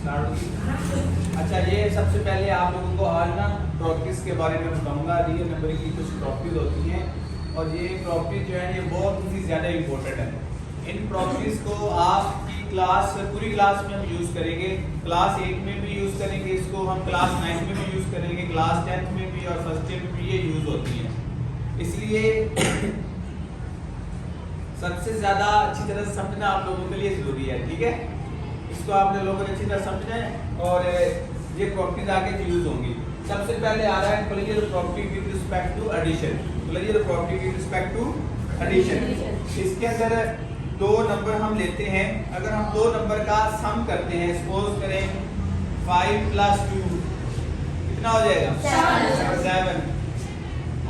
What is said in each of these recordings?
Start होगी। अच्छा, ये सबसे पहले आप लोगों को आज ना प्रॉपर्टीज के बारे में बताऊंगा। रियल नंबरिंग की कुछ प्रॉपर्टीज होती हैं और ये प्रॉपर्टीज जो है ये बहुत ही ज़्यादा इम्पोर्टेंट है। इन प्रॉपर्टीज को आपकी क्लास पूरी क्लास में हम यूज़ करेंगे। क्लास 8 में भी यूज़ करेंगे इसको, हम क्लास 9 में भी यूज़ करेंगे, क्लास 10th में भी और फर्स्ट ईयर में भी ये यूज़ होती है। इसलिए सबसे ज़्यादा अच्छी तरह से समझना आप लोगों के लिए ज़रूरी है, ठीक है। इसको आप लोगों ने अच्छी तरह समझना है और ये प्रॉपर्टीज आगे यूज़ होंगी। सबसे पहले आ रहा है collegial property with respect to addition. Collegial property with respect to addition. इसके अंदर दो नंबर हम लेते हैं। अगर हम दो नंबर का सम करते हैं, सपोज करें 5 + 2 कितना हो जाएगा 7।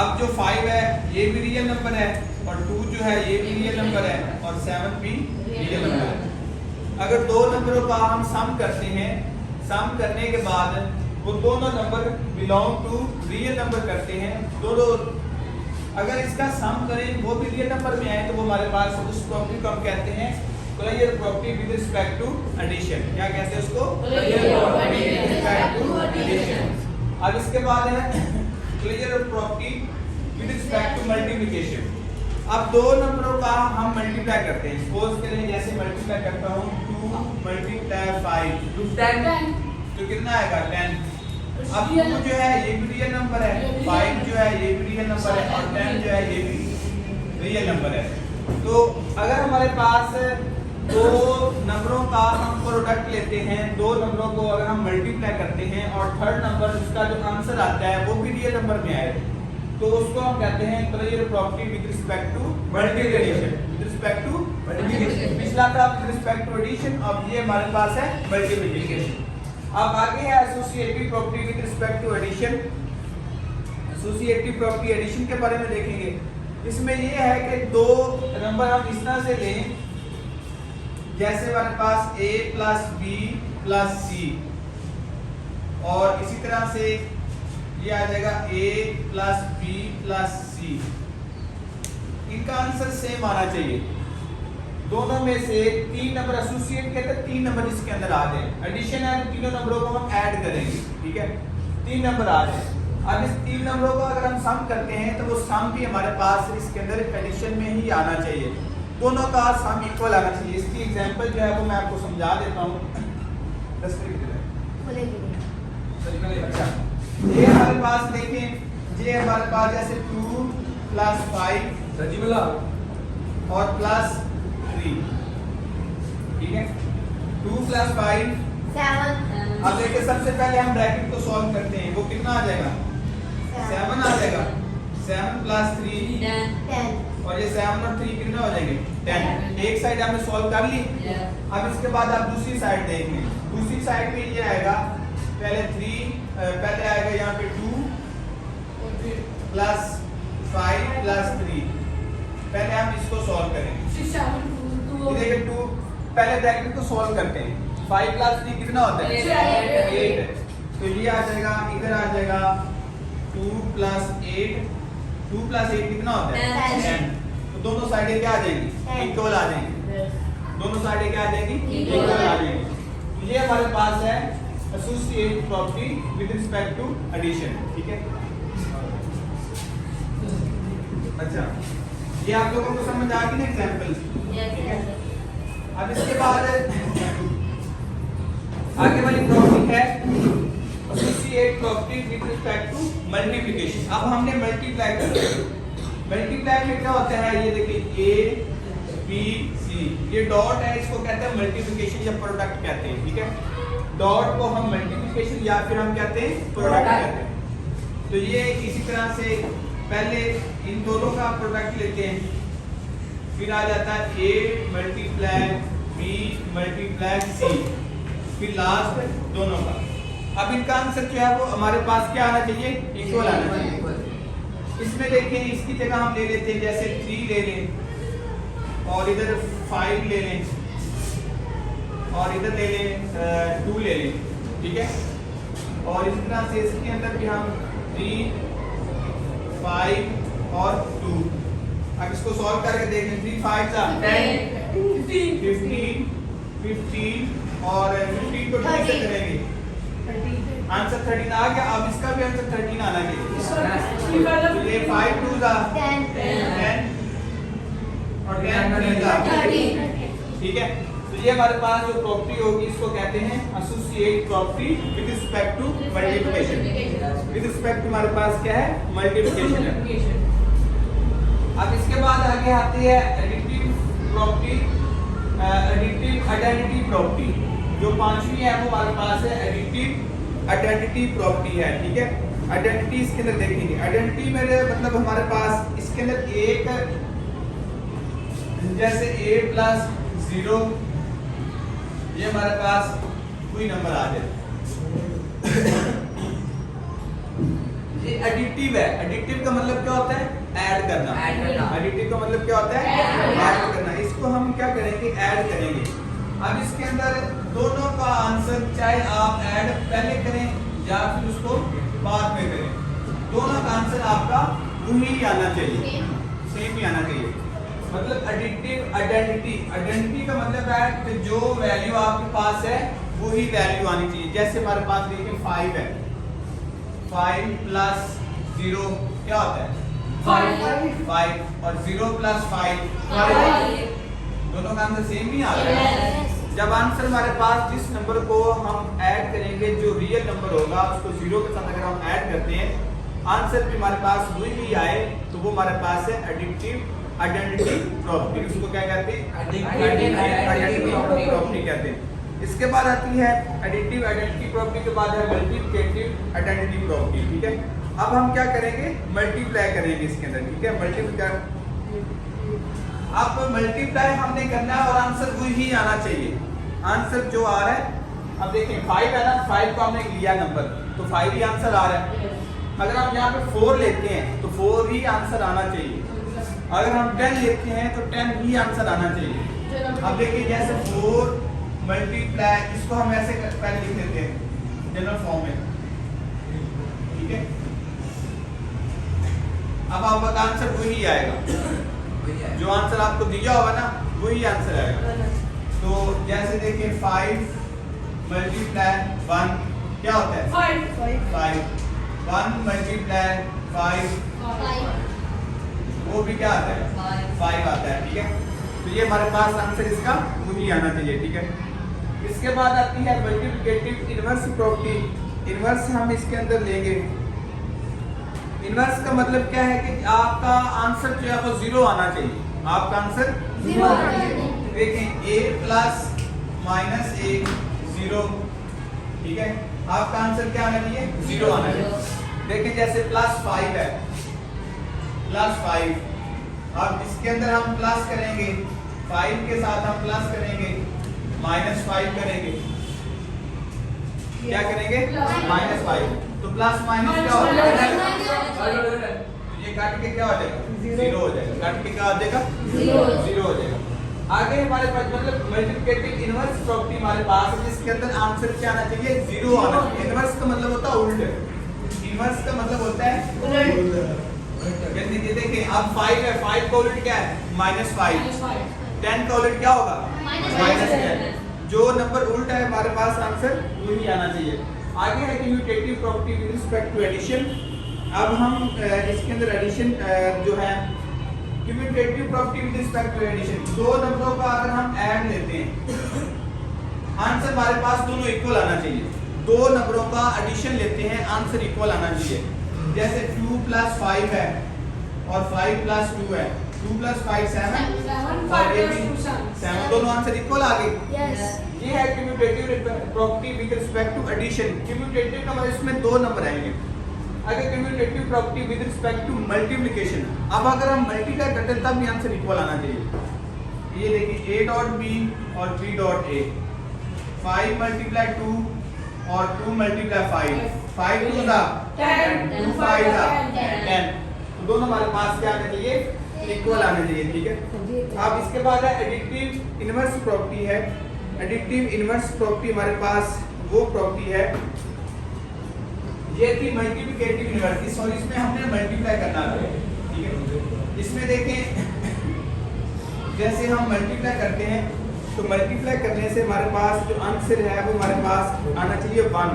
अब जो 5 है ये भी रियल नंबर है और 2 जो है ये भी रियल नंबर है और 7 भी रियल नंबर है। अगर दो नंबरों का हम सम करते हैं, सम करने के बाद वो दोनों number belong to real number करते हैं, दोनों अगर इसका सम करें वो भी रियल नंबर में आए तो वो हमारे पास उस प्रॉपर्टी को हम कहते हैं collegial property with respect to addition. क्या कहते हैं उसको? Collegial property with respect to addition. अब इसके बाद है collegial property with respect to multiplication. अब दो नंबरों का हम मल्टीप्लाई करते हैं। सपोज करें जैसे मल्टीप्लाई करता हूं 2 × 5 10 तो कितना आएगा 10। अब 2 जो है ये भी रियल नंबर है, 5 जो है ये भी रियल नंबर है और 10 जो है ये भी रियल नंबर है। तो अगर हमारे पास दो नंबरों का हम प्रोडक्ट लेते हैं, दो नंबरों को अगर हम मल्टीप्लाई करते हैं और थर्ड नंबर उसका जो आंसर आता है वो भी रियल नंबर में आए तो उसको हम कहते हैं collegial property with respect to multiplication. With respect to multiplication. पिछला था विद रिस्पेक्ट टू एडिशन, अब ये हमारे पास है मल्टीप्लिकेशन। अब आगे है associative property with respect to addition. Associative property addition के बारे में देखेंगे। इसमें ये है कि दो नंबर हम इस तरह से लें जैसे हमारे पास a + b + c और इसी तरह से ये आ जाएगा a + b + c। इनका आंसर सेम आना चाहिए। दोनों में से 3 नंबर एसोसिएट कहते हैं, 3 नंबर इसके अंदर आ जाए। एडिशन है तो तीनों नंबरों को हम ऐड करेंगे, ठीक है। 3 नंबर आ जाए। अब इस 3 नंबरों को अगर हम सम करते हैं तो वो सम भी हमारे पास इसके अंदर एडिशन में ही आना चाहिए। दोनों का सम इक्वल आना चाहिए। इसकी एग्जांपल जो है वो मैं आपको समझा देता हूँ। अच्छा, ये हमारे पास देखें, ये हमारे पास जैसे 2 + 5 और +3, ठीक है। 2 + 5 7। अब देखिए सबसे पहले हम ब्रैकेट को सॉल्व करते हैं, वो कितना आ जाएगा 7 आ जाएगा। 7 + 3 10 और ये 7 और 3 कितना हो जाएंगे 10। एक साइड हमने सॉल्व कर ली। अब इसके बाद आप दूसरी साइड देखें, दूसरी साइड में ये आएगा पहले आएगा यहाँ पे 2 + 5 + 3। पहले हम इसको सॉल्व करेंगे। देखिए 2 पहले ब्रैकेट को सॉल्व करते हैं। 5 + 3 कितना होता है 8। तो ये आ जाएगा, इधर आ जाएगा 2 + 8। 2 + 8 कितना होता है 10। तो दोनों साइडें क्या आ जाएंगी इक्वल आ जाएंगी। दोनों साइडें क्या आ जाएंगी इक्वल आ जाएंगी। तो ये हमारे पास है associative property with respect to addition, ठीक है। अच्छा, ये आप लोगों को समझ आ गई ना एग्जांपल, ठीक है। अब इसके बाद आगे वाली प्रॉपर्टी है associative property with respect to multiplication. अब हमने मल्टीप्लाई करना है। मल्टीप्लाई में क्या होता है, ये देखिए a b c, ये डॉट है, इसको कहते हैं मल्टीप्लिकेशन या प्रोडक्ट कहते हैं, ठीक है। डॉट को हम मल्टीप्लिकेशन या फिर हम कहते हैं प्रोडक्ट कहते हैं। तो ये इसी तरह से पहले इन दोनों का प्रोडक्ट लेते हैं, फिर आ जाता है a × b × c, फिर लास्ट दोनों का। अब इनका आंसर जो है वो हमारे पास क्या आना चाहिए इक्वल आना चाहिए। इसमें देखें, इसकी जगह हम ले लेते हैं जैसे 3 ले लें और इधर 5 ले लें और इधर ले लें 2 ले लें, ठीक है। और इस तरह से इसके अंदर भी हम 3 5 और 2। अब इसको सॉल्व करके देखें 3 5 10 15 15 और 15 को 2 से करेंगे, आंसर 13 आ गया। अब इसका भी आंसर 13 आना चाहिए। तो ये 5 2 जा 10 और 10 3 जा 30, ठीक है। तो ये हमारे पास जो प्रॉपर्टी होगी इसको कहते हैं associate property with respect to multiplication. With respect to हमारे पास क्या है, मल्टीप्लिकेशन है। अब इसके बाद आगे आती है additive property, additive identity property. जो पांचवी है वो हमारे पास है एडिटिव आइडेंटिटी प्रॉपर्टी है, ठीक है। आइडेंटिटी इसके अंदर देखेंगे, आइडेंटिटी मेरे मतलब हमारे पास इसके अंदर एक जैसे a प्लस 0 ये हमारे पास कोई नंबर आ जाए, ये एडिटिव है। एडिटिव का मतलब क्या होता है, ऐड करना। एडिटिव का मतलब क्या होता है, ऐड करना। इसको हम क्या करेंगे, ऐड करेंगे। अब इसके अंदर दोनों का आंसर चाहे आप ऐड पहले करें या फिर उसको बाद में करें, दोनों का आंसर आपका वही आना चाहिए, सेम ही आना चाहिए। मतलब एडिटिव आइडेंटिटी, आइडेंटिटी का मतलब है कि जो वैल्यू आपके पास है वही वैल्यू आनी चाहिए। जैसे हमारे पास देखिए 5 है, 5 प्लस 0 क्या होता है 5 और 0 प्लस 5 दोनों का आंसर सेम ही आ रहा है। जब आंसर हमारे पास जिस नंबर को हम ऐड करेंगे, जो रियल नंबर होगा उसको 0 के साथ अगर हम ऐड करते हैं, आंसर भी हमारे पास वही आए, तो वो हमारे पास है एडिटिव आइडेंटिटी प्रॉपर्टी। उसको क्या कहते हैं, आइडेंटिटी प्रॉपर्टी कहते हैं। इसके बाद आती है एडिटिव आइडेंटिटी प्रॉपर्टी के बाद है मल्टीप्लिकेटिव आइडेंटिटी प्रॉपर्टी, ठीक है। अब हम क्या करेंगे, मल्टीप्लाई करेंगे इसके अंदर, ठीक है। मल्टीप्लाई, अब मल्टीप्लाई हमने करना है और आंसर वही आना चाहिए, आंसर जो आ रहा है। अब देखें 5 है ना, 5 को हमने लिया नंबर, तो 5 ही आंसर आ रहा है। अगर हम यहाँ पे 4 लेते हैं तो 4 ही आंसर आना चाहिए। अगर हम 10 लेते हैं तो 10 ही आंसर आना चाहिए। अब देखिए जैसे 4 मल्टीप्लाई, इसको हम ऐसे पहले लिख देते हैं जनरल फॉर्म में, ठीक है। अब आपका आंसर वही आएगा, जो आंसर आपको दिया होगा ना वही आंसर आएगा। तो जैसे देखिए 5 मल्टीप्लाई 1 क्या होता है 5, 1 मल्टीप्लाई 5 वो भी क्या आता है 5 आता है, ठीक है। तो ये हमारे पास आंसर इसका वही आना चाहिए, ठीक है। इसके बाद आती है मल्टीप्लिकेटिव इनवर्स प्रॉपर्टी। इनवर्स हम इसके अंदर लेंगे, इनवर्स का मतलब क्या है कि आपका आंसर जो है वो 0 आना चाहिए, आपका आंसर 0 आना चाहिए। देखें a प्लस माइनस a 0, ठीक है। आपका आंसर क्या आना चाहिए 0 आना चाहिए। देखिए जैसे प्लस 5 है, प्लस 5, अब इसके अंदर हम प्लस करेंगे, 5 के साथ हम प्लस करेंगे, माइनस 5 करेंगे, क्या करेंगे माइनस 5। तो प्लस माइनस क्या हो जाएगा, ये काट के क्या हो जाएगा 0 हो जाएगा, काट के क्या हो जाएगा 0 हो जाएगा। आगे हमारे पास मतलब मल्टीप्लिकेटिव इनवर्स प्रॉपर्टी हमारे पास है, जिसके अंदर आंसर क्या आना चाहिए 0 आना चाहिए। इनवर्स का मतलब होता है उल्ट, इनवर्स का मतलब होता है उल्ट। जैसे ये देखिए अब 5 है, 5 का उल्ट क्या है -5, 10 का उल्ट क्या होगा -10। जो नंबर उल्ट है हमारे पास आंसर वही आना चाहिए। आगे है commutative property with respect to addition. अब हम इसके अंदर एडिशन जो है commutative property with respect to addition, दो नंबरों का अगर हम ऐड लेते हैं, आंसर हमारे पास दोनों इक्वल आना चाहिए। दो नंबरों का एडिशन लेते हैं, आंसर इक्वल आना चाहिए। जैसे 2 + 5 है और 5 + 2 है, 2 + 5 7 और ये भी 7, दोनों आंसर इक्वल आ गए। ये है commutative property with respect to addition. Commutative का मतलब इसमें दो नंबर आएंगे। अगर commutative property with respect to multiplication, अब अगर हम मल्टीप्लाई करते हैं तब भी आंसर इक्वल आना चाहिए। ये देखिए a.b और b.a, 5 × 2 और 2 × 5, 5 × 2 10, 2 5 10, तो दोनों हमारे पास क्या आना चाहिए इक्वल आना चाहिए, ठीक है। अब इसके बाद है एडिटिव इनवर्स प्रॉपर्टी है। एडिटिव इनवर्स प्रॉपर्टी हमारे पास वो प्रॉपर्टी है, ये थी मल्टीप्लिकेटिव इनवर्स, सॉरी इसमें हमने मल्टीप्लाई करना था, ठीक है। इसमें देखें जैसे हम मल्टीप्लाई करते हैं तो मल्टीप्लाई करने से हमारे पास जो आंसर है वो हमारे पास आना चाहिए 1।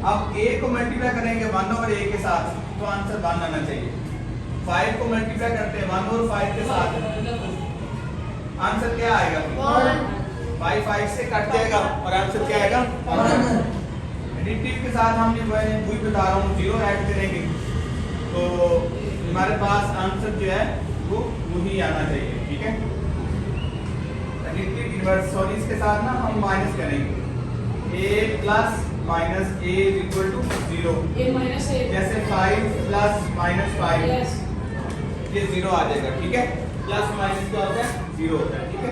अब a को मल्टीप्लाई करेंगे 1/a के साथ तो आंसर 1 आना चाहिए। 5 को मल्टीप्लाई करते हैं 1/5 के साथ, आंसर क्या आएगा? 5 5 से कट जाएगा और आंसर क्या आएगा? 1। एडिटिव के साथ हम वही बता रहा हूँ 0 ऐड करेंगे तो हमारे पास आंसर जो है वो वही आना चाहिए, ठीक है। एडिटिव इन्वर्स सॉरी इसके साथ ना हम माइनस करेंगे a plus minus a is equal to 0। जैसे 5 प्लस माइनस 5 ये 0 आ जाएगा, ठीक है। प्लस माइनस क्या होता है? 0 होता है, ठीक है।